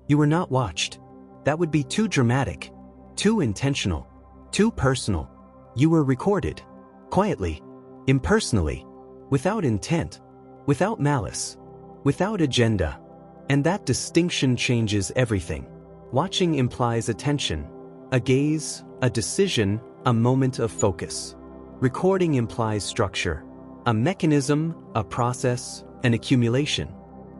You were not watched. That would be too dramatic, too intentional, too personal. You were recorded. Quietly, impersonally, without intent, without malice, without agenda. And that distinction changes everything. Watching implies attention, a gaze, a decision, a moment of focus. Recording implies structure, a mechanism, a process, an accumulation.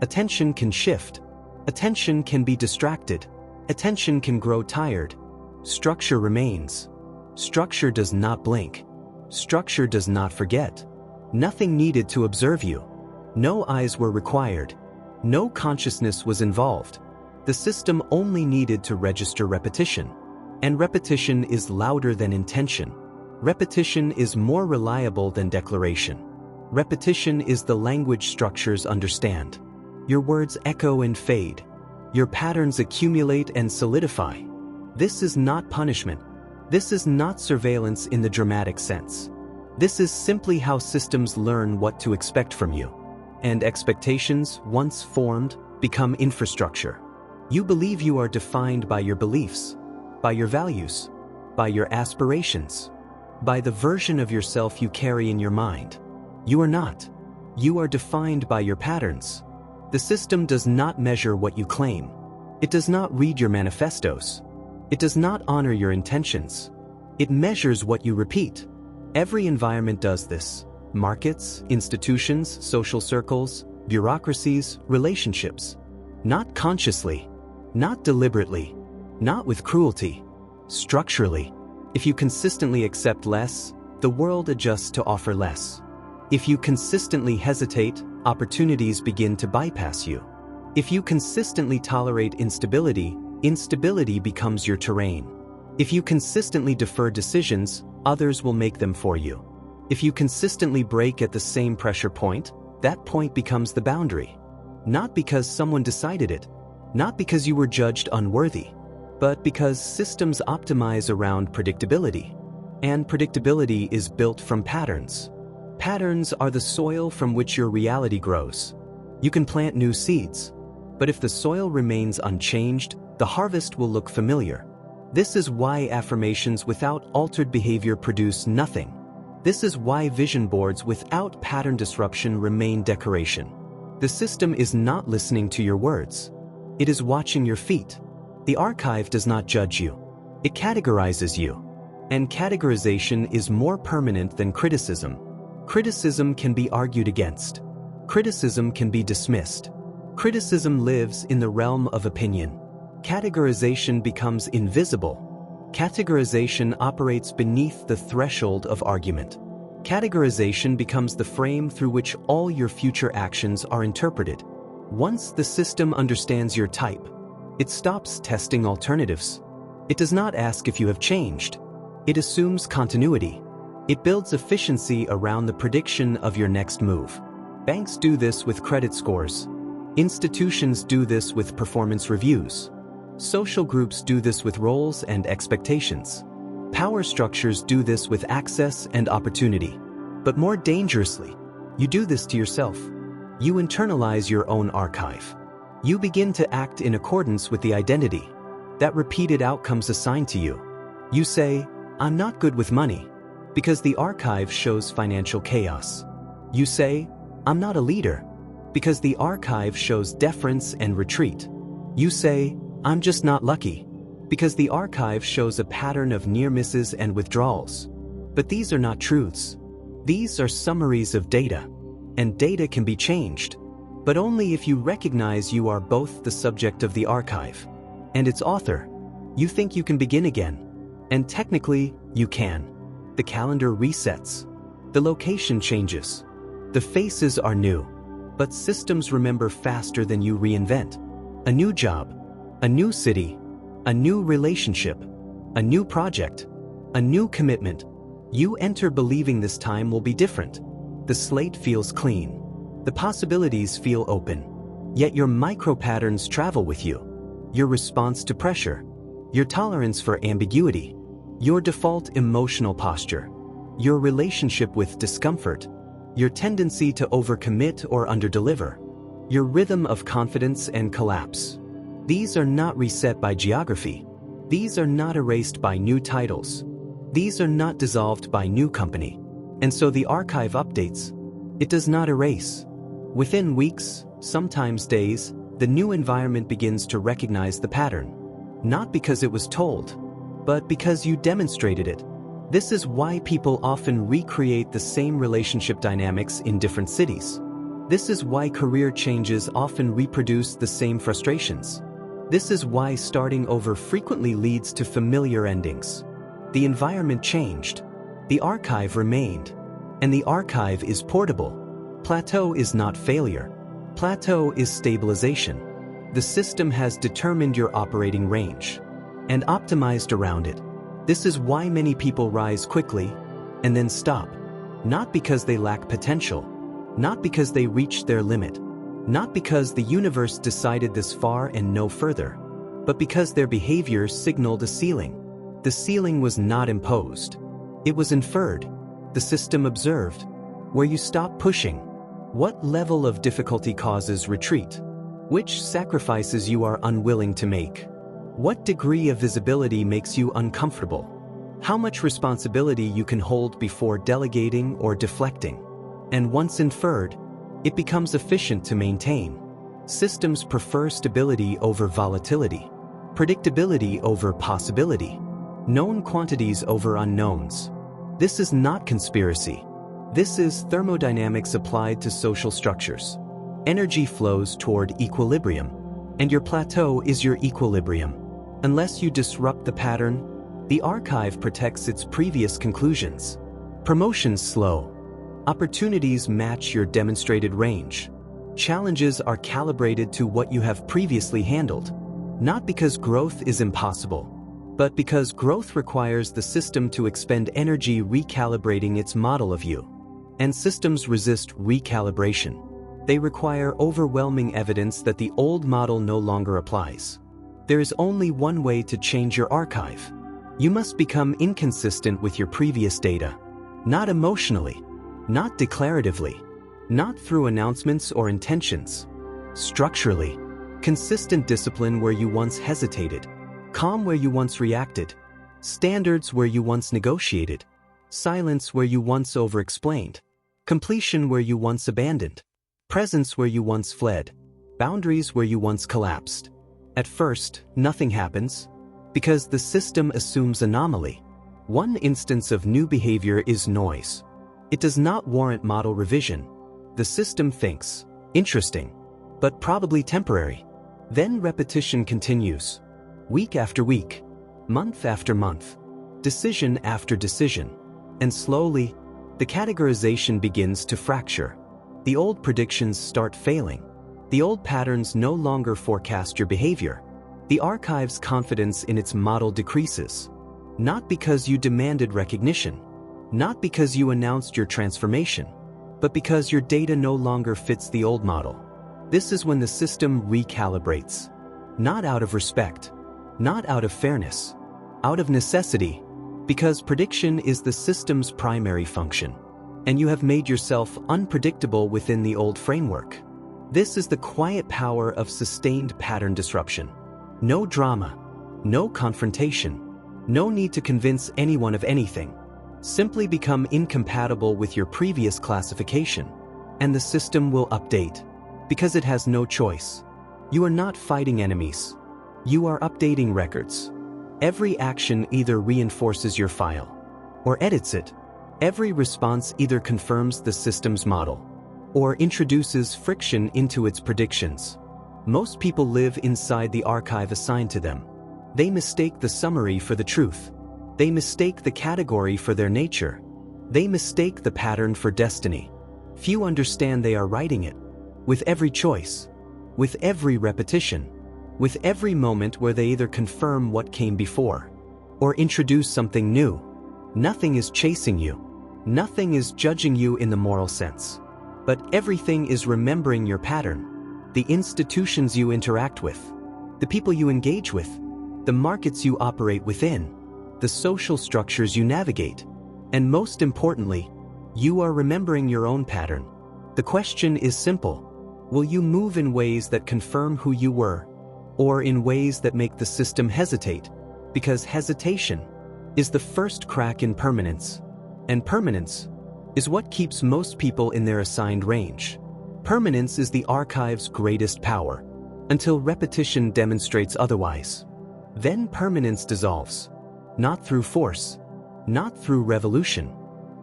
Attention can shift. Attention can be distracted. Attention can grow tired. Structure remains. Structure does not blink. Structure does not forget. Nothing needed to observe you. No eyes were required. No consciousness was involved. The system only needed to register repetition. And repetition is louder than intention. Repetition is more reliable than declaration. Repetition is the language structures understand. Your words echo and fade. Your patterns accumulate and solidify. This is not punishment. This is not surveillance in the dramatic sense. This is simply how systems learn what to expect from you. And expectations, once formed, become infrastructure. You believe you are defined by your beliefs, by your values, by your aspirations, by the version of yourself you carry in your mind. You are not. You are defined by your patterns. The system does not measure what you claim. It does not read your manifestos. It does not honor your intentions. It measures what you repeat. Every environment does this. Markets, institutions, social circles, bureaucracies, relationships. Not consciously, not deliberately, not with cruelty. Structurally, if you consistently accept less, the world adjusts to offer less. If you consistently hesitate, opportunities begin to bypass you. If you consistently tolerate instability, instability becomes your terrain. If you consistently defer decisions, others will make them for you. If you consistently break at the same pressure point, that point becomes the boundary. Not because someone decided it, not because you were judged unworthy, but because systems optimize around predictability. And predictability is built from patterns. Patterns are the soil from which your reality grows. You can plant new seeds, but if the soil remains unchanged, the harvest will look familiar. This is why affirmations without altered behavior produce nothing. This is why vision boards without pattern disruption remain decoration. The system is not listening to your words. It is watching your feet. The archive does not judge you. It categorizes you. And categorization is more permanent than criticism. Criticism can be argued against. Criticism can be dismissed. Criticism lives in the realm of opinion. Categorization becomes invisible. Categorization operates beneath the threshold of argument. Categorization becomes the frame through which all your future actions are interpreted. Once the system understands your type, it stops testing alternatives. It does not ask if you have changed. It assumes continuity. It builds efficiency around the prediction of your next move. Banks do this with credit scores. Institutions do this with performance reviews. Social groups do this with roles and expectations. Power structures do this with access and opportunity. But more dangerously, you do this to yourself. You internalize your own archive. You begin to act in accordance with the identity that repeated outcomes assigned to you. You say, "I'm not good with money," because the archive shows financial chaos. You say, "I'm not a leader," because the archive shows deference and retreat. You say, "I'm just not lucky," because the archive shows a pattern of near misses and withdrawals. But these are not truths. These are summaries of data. And data can be changed, but only if you recognize you are both the subject of the archive and its author. You think you can begin again. And technically, you can. The calendar resets. The location changes. The faces are new. But systems remember faster than you reinvent. A new job, a new city, a new relationship, a new project, a new commitment. You enter believing this time will be different. The slate feels clean. The possibilities feel open. Yet your micro-patterns travel with you. Your response to pressure, your tolerance for ambiguity, your default emotional posture, your relationship with discomfort, your tendency to overcommit or underdeliver, your rhythm of confidence and collapse. These are not reset by geography. These are not erased by new titles. These are not dissolved by new company. And so the archive updates. It does not erase. Within weeks, sometimes days, the new environment begins to recognize the pattern. Not because it was told, but because you demonstrated it. This is why people often recreate the same relationship dynamics in different cities. This is why career changes often reproduce the same frustrations. This is why starting over frequently leads to familiar endings. The environment changed. The archive remained. And the archive is portable. Plateau is not failure. Plateau is stabilization. The system has determined your operating range and optimized around it. This is why many people rise quickly and then stop. Not because they lack potential, not because they reached their limit, not because the universe decided this far and no further, but because their behavior signaled a ceiling. The ceiling was not imposed. It was inferred. The system observed. Where you stop pushing. What level of difficulty causes retreat? Which sacrifices you are unwilling to make? What degree of visibility makes you uncomfortable? How much responsibility you can hold before delegating or deflecting? And once inferred, it becomes efficient to maintain. Systems prefer stability over volatility, predictability over possibility, known quantities over unknowns. This is not conspiracy. This is thermodynamics applied to social structures. Energy flows toward equilibrium, and your plateau is your equilibrium. Unless you disrupt the pattern, the archive protects its previous conclusions. Promotions slow. Opportunities match your demonstrated range. Challenges are calibrated to what you have previously handled. Not because growth is impossible, but because growth requires the system to expend energy recalibrating its model of you. And systems resist recalibration. They require overwhelming evidence that the old model no longer applies. There is only one way to change your archive. You must become inconsistent with your previous data. Not emotionally, not declaratively, not through announcements or intentions. Structurally, consistent discipline where you once hesitated, calm where you once reacted, standards where you once negotiated, silence where you once over-explained, completion where you once abandoned, presence where you once fled, boundaries where you once collapsed. At first, nothing happens, because the system assumes anomaly. One instance of new behavior is noise. It does not warrant model revision. The system thinks, interesting, but probably temporary. Then repetition continues. Week after week, month after month, decision after decision. And slowly, the categorization begins to fracture. The old predictions start failing. The old patterns no longer forecast your behavior. The archive's confidence in its model decreases. Not because you demanded recognition, not because you announced your transformation, but because your data no longer fits the old model. This is when the system recalibrates. Not out of respect, not out of fairness, out of necessity, because prediction is the system's primary function, and you have made yourself unpredictable within the old framework. This is the quiet power of sustained pattern disruption. No drama, no confrontation, no need to convince anyone of anything. Simply become incompatible with your previous classification, and the system will update, because it has no choice. You are not fighting enemies. You are updating records. Every action either reinforces your file or edits it. Every response either confirms the system's model or introduces friction into its predictions. Most people live inside the archive assigned to them. They mistake the summary for the truth. They mistake the category for their nature. They mistake the pattern for destiny. Few understand they are writing it. With every choice, with every repetition, with every moment where they either confirm what came before or introduce something new. Nothing is chasing you. Nothing is judging you in the moral sense. But everything is remembering your pattern. The institutions you interact with, the people you engage with, the markets you operate within, the social structures you navigate, and most importantly, you are remembering your own pattern. The question is simple. Will you move in ways that confirm who you were, or in ways that make the system hesitate, because hesitation is the first crack in permanence. And permanence is what keeps most people in their assigned range. Permanence is the archive's greatest power, until repetition demonstrates otherwise. Then permanence dissolves, not through force, not through revolution,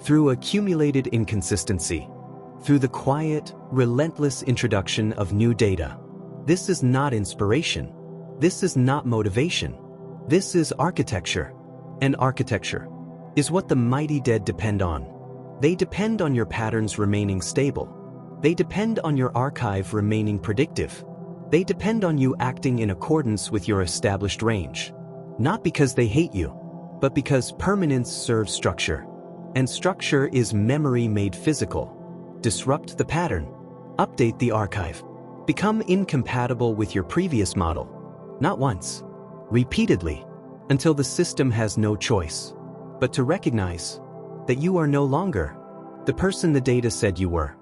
through accumulated inconsistency, through the quiet, relentless introduction of new data. This is not inspiration. This is not motivation. This is architecture. And architecture is what the mighty dead depend on. They depend on your patterns remaining stable. They depend on your archive remaining predictive. They depend on you acting in accordance with your established range. Not because they hate you, but because permanence serves structure. And structure is memory made physical. Disrupt the pattern. Update the archive. Become incompatible with your previous model. Not once, repeatedly, until the system has no choice but to recognize that you are no longer the person the data said you were.